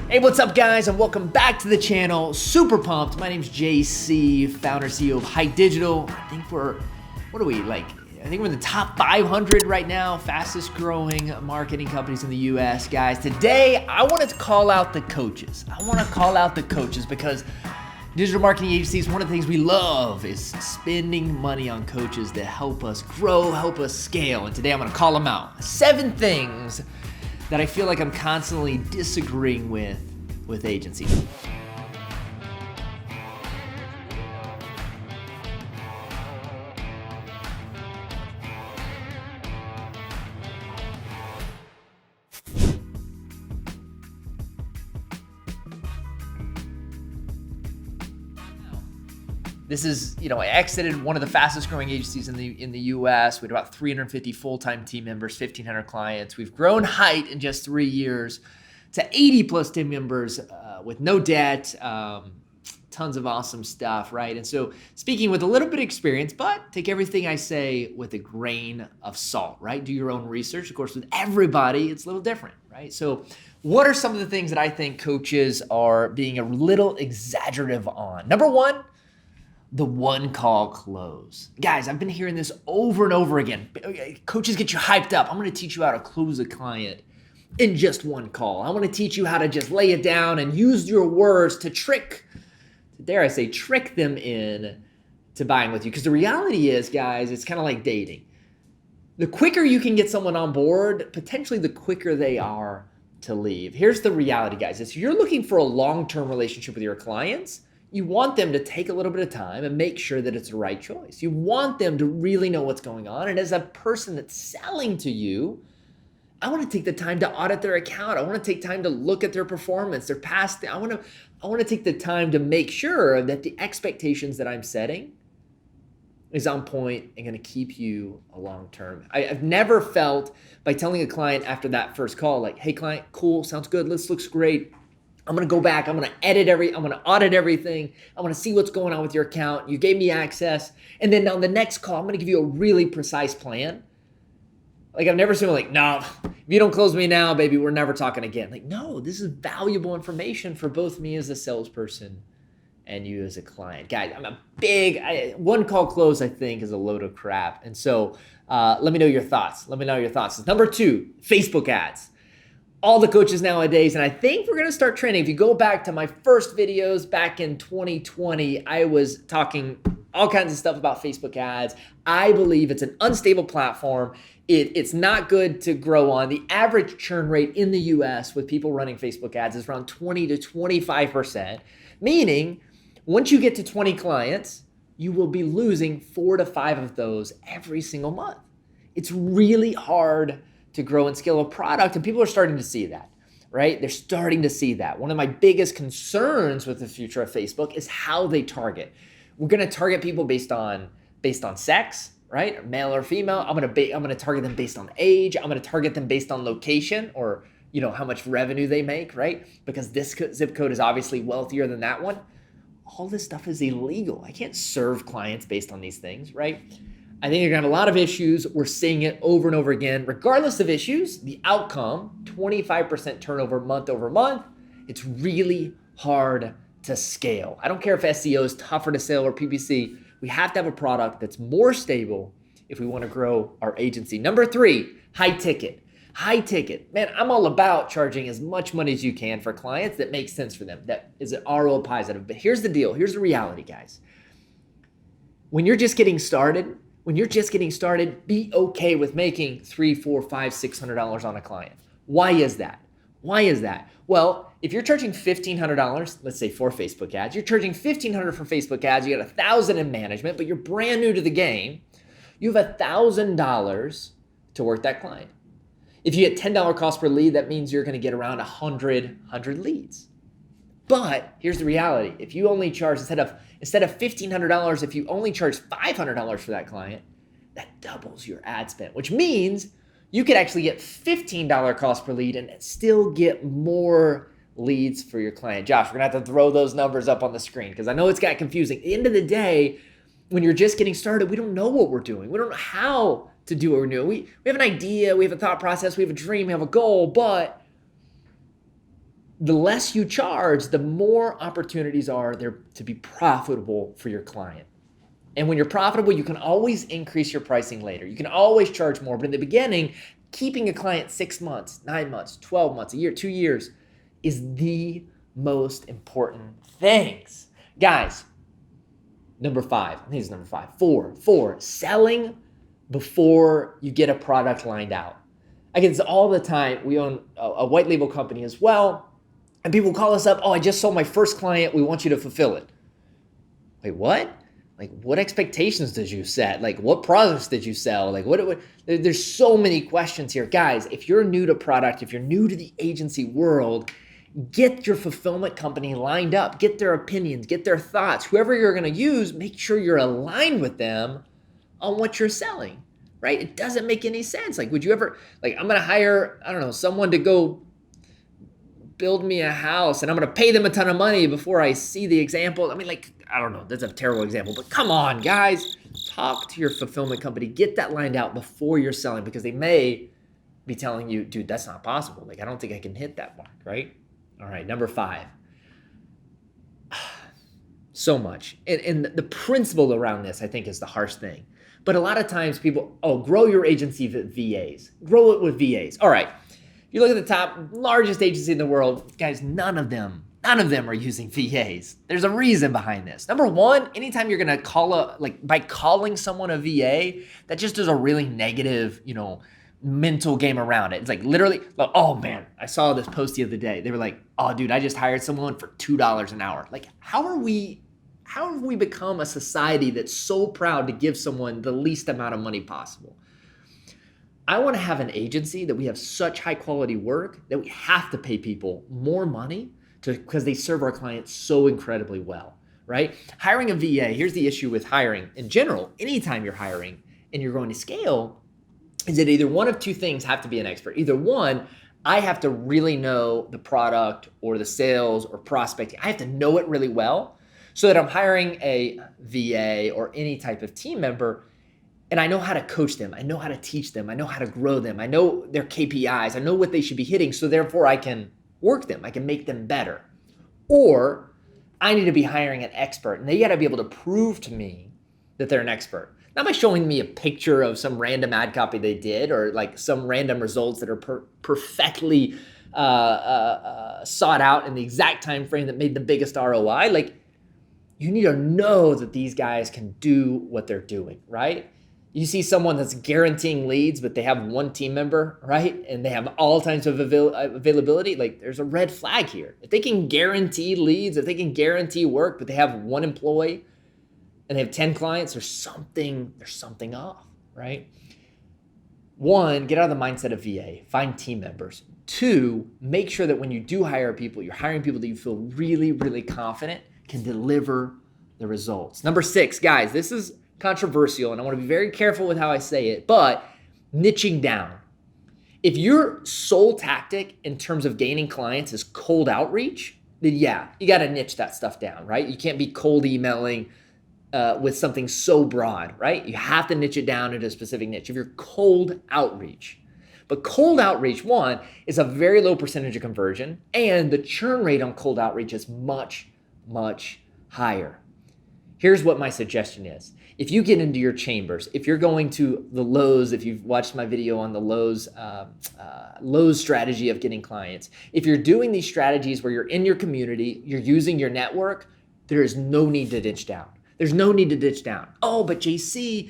Hey, what's up guys, and welcome back to the channel. Super pumped. My name's JC, founder, CEO of Hite Digital. I think we're in the top 500 right now, fastest growing marketing companies in the US, guys. Today, I wanted to call out the coaches. Because digital marketing agencies, one of the things we love is spending money on coaches that help us grow, help us scale. And today I'm gonna call them out. 7 things that I feel like I'm constantly disagreeing with agencies. This is, I exited one of the fastest growing agencies in the US. We had about 350 full-time team members, 1,500 clients. We've grown Hite in just 3 years to 80 plus team members with no debt, tons of awesome stuff, right? And so speaking with a little bit of experience, but take everything I say with a grain of salt, right? Do your own research. Of course, with everybody, it's a little different, right? So what are some of the things that I think coaches are being a little exaggerative on? Number one, the one call close. Guys, I've been hearing this over and over again. Coaches get you hyped up. I'm gonna teach you how to close a client in just one call. I wanna teach you how to just lay it down and use your words to trick them in to buying with you. Because the reality is, guys, it's kind of like dating. The quicker you can get someone on board, potentially the quicker they are to leave. Here's the reality, guys. If you're looking for a long-term relationship with your clients, you want them to take a little bit of time and make sure that it's the right choice. You want them to really know what's going on. And as a person that's selling to you, I want to take the time to audit their account. I want to take time to look at their performance, their past. I want to take the time to make sure that the expectations that I'm setting is on point and going to keep you a long term. I've never felt by telling a client after that first call, like, hey client, cool, sounds good, this looks great. I'm gonna go back, I'm gonna audit everything. I wanna see what's going on with your account. You gave me access. And then on the next call, I'm gonna give you a really precise plan. Like I've never seen like, no, if you don't close me now, baby, we're never talking again. Like, no, this is valuable information for both me as a salesperson and you as a client. Guys, one call close, I think, is a load of crap. And so let me know your thoughts. Number 2, Facebook ads. All the coaches nowadays, and I think we're gonna start trending. If you go back to my first videos back in 2020, I was talking all kinds of stuff about Facebook ads. I believe it's an unstable platform. It's not good to grow on. The average churn rate in the US with people running Facebook ads is around 20 to 25%, meaning once you get to 20 clients, you will be losing 4 to 5 of those every single month. It's really hard to grow and scale a product, and people are starting to see that, right? They're starting to see that. One of my biggest concerns with the future of Facebook is how they target. We're gonna target people based on sex, right? Male or female. I'm gonna target them based on age. I'm gonna target them based on location or how much revenue they make, right? Because this zip code is obviously wealthier than that one. All this stuff is illegal. I can't serve clients based on these things, right? I think you're gonna have a lot of issues. We're seeing it over and over again. Regardless of issues, the outcome, 25% turnover month over month, it's really hard to scale. I don't care if SEO is tougher to sell or PPC. We have to have a product that's more stable if we wanna grow our agency. Number 3, high ticket. High ticket. Man, I'm all about charging as much money as you can for clients that makes sense for them, that is an ROI positive. But here's the deal. Here's the reality, guys. When you're just getting started, be okay with making $300, $400, $500, $600 on a client. Why is that? Well, if you're charging $1,500, let's say for Facebook ads, you're charging $1,500 for Facebook ads, you got $1,000 in management, but you're brand new to the game, you have $1,000 to work that client. If you get $10 cost per lead, that means you're gonna get around 100 leads. But here's the reality. If you only charge, instead of $1,500, if you only charge $500 for that client, that doubles your ad spend, which means you could actually get $15 cost per lead and still get more leads for your client. Josh, we're gonna have to throw those numbers up on the screen because I know it's got confusing. At the end of the day, when you're just getting started, we don't know what we're doing. We don't know how to do what we're doing. We have an idea, we have a thought process, we have a dream, we have a goal, but the less you charge, the more opportunities are there to be profitable for your client. And when you're profitable, you can always increase your pricing later. You can always charge more. But in the beginning, keeping a client 6 months, 9 months, 12 months, a year, 2 years is the most important things. Guys, number 5, I think it's number 5. 4, selling before you get a product lined out. I get this all the time. We own a white label company as well. And people call us up, oh, I just sold my first client. We want you to fulfill it. Wait, what? Like, what expectations did you set? Like, what products did you sell? Like, what? There's so many questions here. Guys, if you're new to product, if you're new to the agency world, get your fulfillment company lined up. Get their opinions, get their thoughts. Whoever you're going to use, make sure you're aligned with them on what you're selling, right? It doesn't make any sense. Like, would you ever, like, I'm going to hire, I don't know, someone to go build me a house and I'm going to pay them a ton of money before I see the example. I mean, like, I don't know, that's a terrible example, but come on, guys, talk to your fulfillment company, get that lined out before you're selling, because they may be telling you, dude, that's not possible. Like, I don't think I can hit that mark, right? All right, number 5. So much. And the principle around this, I think, is the harsh thing. But a lot of times people, grow your agency with VAs. Grow it with VAs. All right. If you look at the top largest agency in the world, guys, none of them are using VAs. There's a reason behind this. Number 1, anytime you're going to by calling someone a VA, that just does a really negative, mental game around it. It's like literally, oh man, I saw this post the other day. They were like, oh dude, I just hired someone for $2 an hour. Like, how have we become a society that's so proud to give someone the least amount of money possible? I want to have an agency that we have such high quality work that we have to pay people more money because they serve our clients so incredibly well, right? Hiring a VA, here's the issue with hiring in general. Anytime you're hiring and you're going to scale, is that either one of two things have to be an expert. Either one, I have to really know the product or the sales or prospecting. I have to know it really well so that I'm hiring a VA or any type of team member and I know how to coach them. I know how to teach them. I know how to grow them. I know their KPIs. I know what they should be hitting. So therefore I can work them. I can make them better. Or I need to be hiring an expert and they got to be able to prove to me that they're an expert. Not by showing me a picture of some random ad copy they did or like some random results that are perfectly sought out in the exact time frame that made the biggest ROI. Like, you need to know that these guys can do what they're doing, right? You see someone that's guaranteeing leads, but they have one team member, right? And they have all kinds of availability. Like, there's a red flag here. If they can guarantee leads, if they can guarantee work, but they have one employee and they have 10 clients, there's something off, right? 1, get out of the mindset of VA. Find team members. 2, make sure that when you do hire people, you're hiring people that you feel really, really confident can deliver the results. Number 6, guys, this is controversial, and I want to be very careful with how I say it, but niching down. If your sole tactic in terms of gaining clients is cold outreach, then yeah, you got to niche that stuff down, right? You can't be cold emailing with something so broad, right? You have to niche it down into a specific niche. If you're cold outreach, but cold outreach, 1, is a very low percentage of conversion, and the churn rate on cold outreach is much, much higher. Here's what my suggestion is. If you get into your chambers, if you're going to the Lowe's, if you've watched my video on the Lowe's strategy of getting clients, if you're doing these strategies where you're in your community, you're using your network, there is no need to niche down. There's no need to ditch down. Oh, but JC,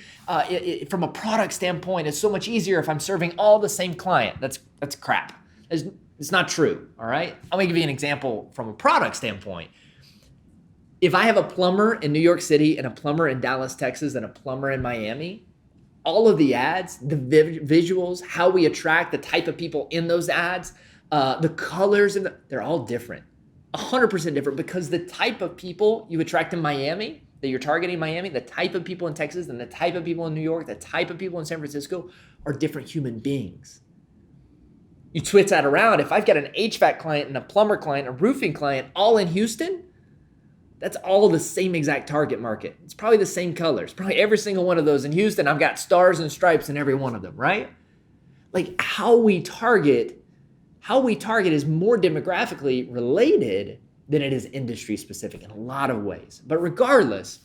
from a product standpoint, it's so much easier if I'm serving all the same client. That's crap. It's not true, all right? I'm gonna give you an example from a product standpoint. If I have a plumber in New York City and a plumber in Dallas, Texas, and a plumber in Miami, all of the ads, the visuals, how we attract the type of people in those ads, the colors, they're all different. 100% different, because the type of people you attract in Miami, that you're targeting Miami, the type of people in Texas, and the type of people in New York, the type of people in San Francisco are different human beings. You switch that around. If I've got an HVAC client and a plumber client, a roofing client, all in Houston, that's all the same exact target market. It's probably the same colors. Probably every single one of those in Houston, I've got stars and stripes in every one of them, right? Like, how we target how we target is more demographically related than it is industry specific in a lot of ways. But regardless,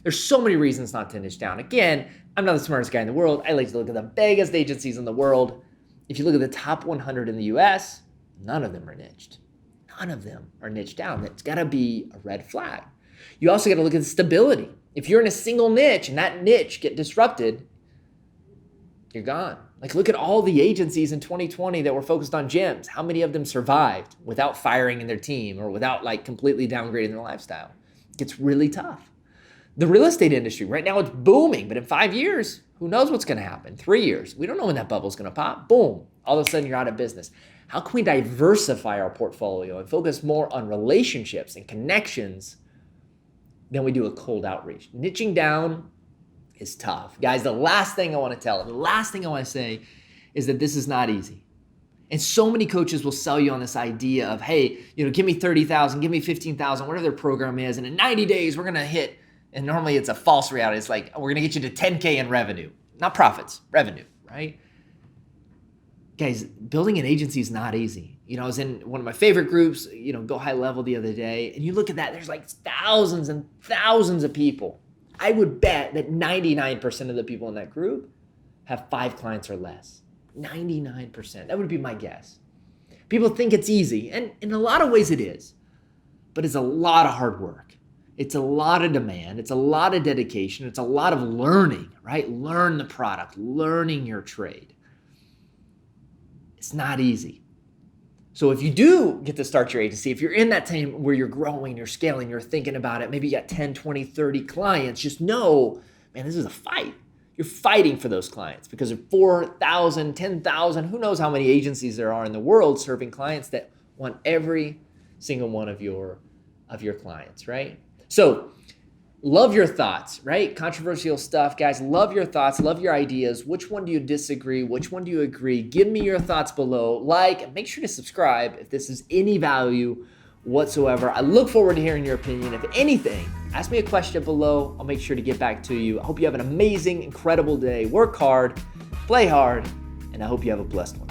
there's so many reasons not to niche down. Again, I'm not the smartest guy in the world. I like to look at the biggest agencies in the world. If you look at the top 100 in the US, none of them are niched. None of them are niched down. It's got to be a red flag. You also got to look at the stability. If you're in a single niche and that niche get disrupted, you're gone. Like, look at all the agencies in 2020 that were focused on gyms. How many of them survived without firing in their team or without like completely downgrading their lifestyle? It gets really tough. The real estate industry, right now it's booming, but in 5 years, who knows what's going to happen? 3 years, we don't know when that bubble's going to pop. Boom, all of a sudden you're out of business. How can we diversify our portfolio and focus more on relationships and connections than we do a cold outreach? Niching down is tough. Guys, the last thing I want to say is that this is not easy. And so many coaches will sell you on this idea of, hey, give me 30,000, give me 15,000, whatever their program is. And in 90 days, we're going to hit, and normally it's a false reality. It's like, we're going to get you to 10K in revenue, not profits, revenue, right? Guys, building an agency is not easy. I was in one of my favorite groups, Go High Level the other day, and you look at that, there's like thousands and thousands of people. I would bet that 99% of the people in that group have 5 clients or less. 99%. That would be my guess. People think it's easy, and in a lot of ways it is, but it's a lot of hard work. It's a lot of demand. It's a lot of dedication. It's a lot of learning, right? Learn the product, learning your trade. It's not easy. So if you do get to start your agency, if you're in that time where you're growing, you're scaling, you're thinking about it, maybe you got 10, 20, 30 clients, just know, man, this is a fight. You're fighting for those clients because of 4,000, 10,000, who knows how many agencies there are in the world serving clients that want every single one of your clients, right? So love your thoughts, right? Controversial stuff, guys. Love your thoughts. Love your ideas. Which one do you disagree? Which one do you agree? Give me your thoughts below. Like, and make sure to subscribe if this is any value whatsoever. I look forward to hearing your opinion. If anything, ask me a question below. I'll make sure to get back to you. I hope you have an amazing, incredible day. Work hard, play hard, and I hope you have a blessed one.